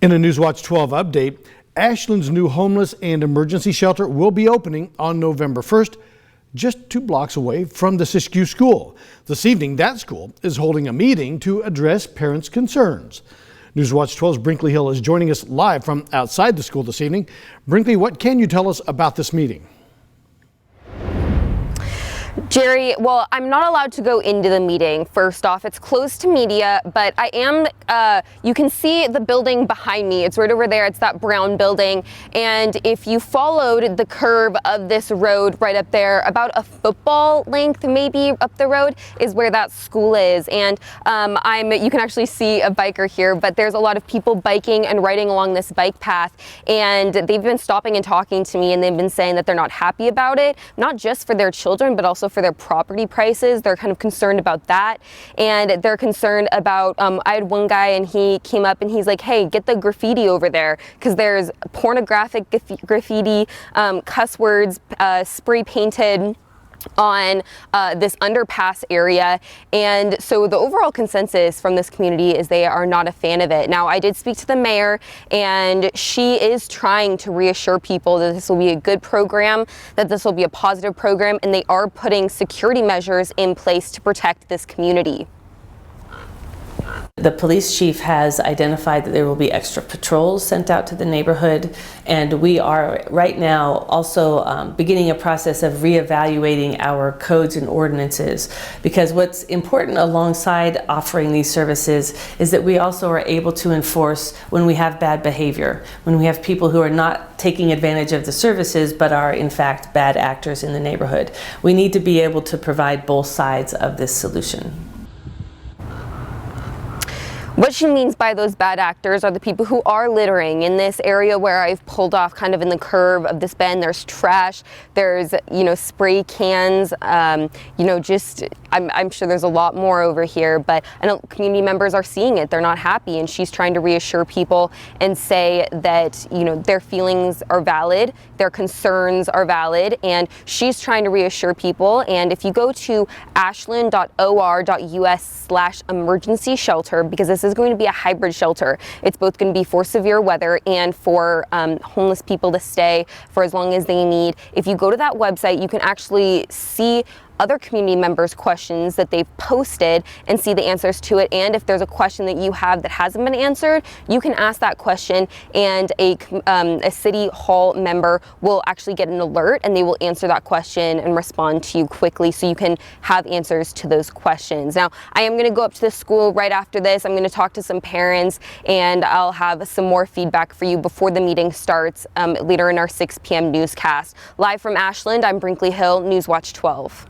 In a Newswatch 12 update, Ashland's new homeless and emergency shelter will be opening on November 1st, just 2 blocks away from the Siskiyou School. This evening, that school is holding a meeting to address parents' concerns. Newswatch 12's Brinkley Hill is joining us live from outside the school this evening. Brinkley, what can you tell us about this meeting? Jerry, well, I'm not allowed to go into the meeting. First off, it's closed to media, but I am, you can see the building behind me. It's right over there. It's that brown building. And if you followed the curve of this road right up there, about a football length maybe up the road is where that school is. And you can actually see a biker here, but there's a lot of people biking and riding along this bike path. And they've been stopping and talking to me, and they've been saying that they're not happy about it, not just for their children, but also for their property prices. They're kind of concerned about that, and they're concerned about I had one guy, and he came up and he's like, hey, get the graffiti over there, because there's pornographic graffiti, cuss words spray painted on this underpass area. And so the overall consensus from this community is they are not a fan of it. Now, I did speak to the mayor, and she is trying to reassure people that this will be a good program, that this will be a positive program, and they are putting security measures in place to protect this community. The police chief has identified that there will be extra patrols sent out to the neighborhood, and we are right now also beginning a process of reevaluating our codes and ordinances, because what's important alongside offering these services is that we also are able to enforce when we have bad behavior, when we have people who are not taking advantage of the services but are in fact bad actors in the neighborhood. We need to be able to provide both sides of this solution. What she means by those bad actors are the people who are littering in this area where I've pulled off kind of in the curve of this bend. There's trash, there's, spray cans, I'm sure there's a lot more over here, but I know community members are seeing it. They're not happy, and she's trying to reassure people and say that, their feelings are valid, their concerns are valid, and she's trying to reassure people. And if you go to ashland.or.us/emergency shelter, because this is going to be a hybrid shelter. It's both going to be for severe weather and for homeless people to stay for as long as they need. If you go to that website, you can actually see other community members' questions that they've posted and see the answers to it. And if there's a question that you have that hasn't been answered, you can ask that question, and a city hall member will actually get an alert, and they will answer that question and respond to you quickly, so you can have answers to those questions. Now, I am going to go up to the school right after this. I'm going to talk to some parents, and I'll have some more feedback for you before the meeting starts later in our 6 p.m. newscast. Live from Ashland, I'm Brinkley Hill, Newswatch 12.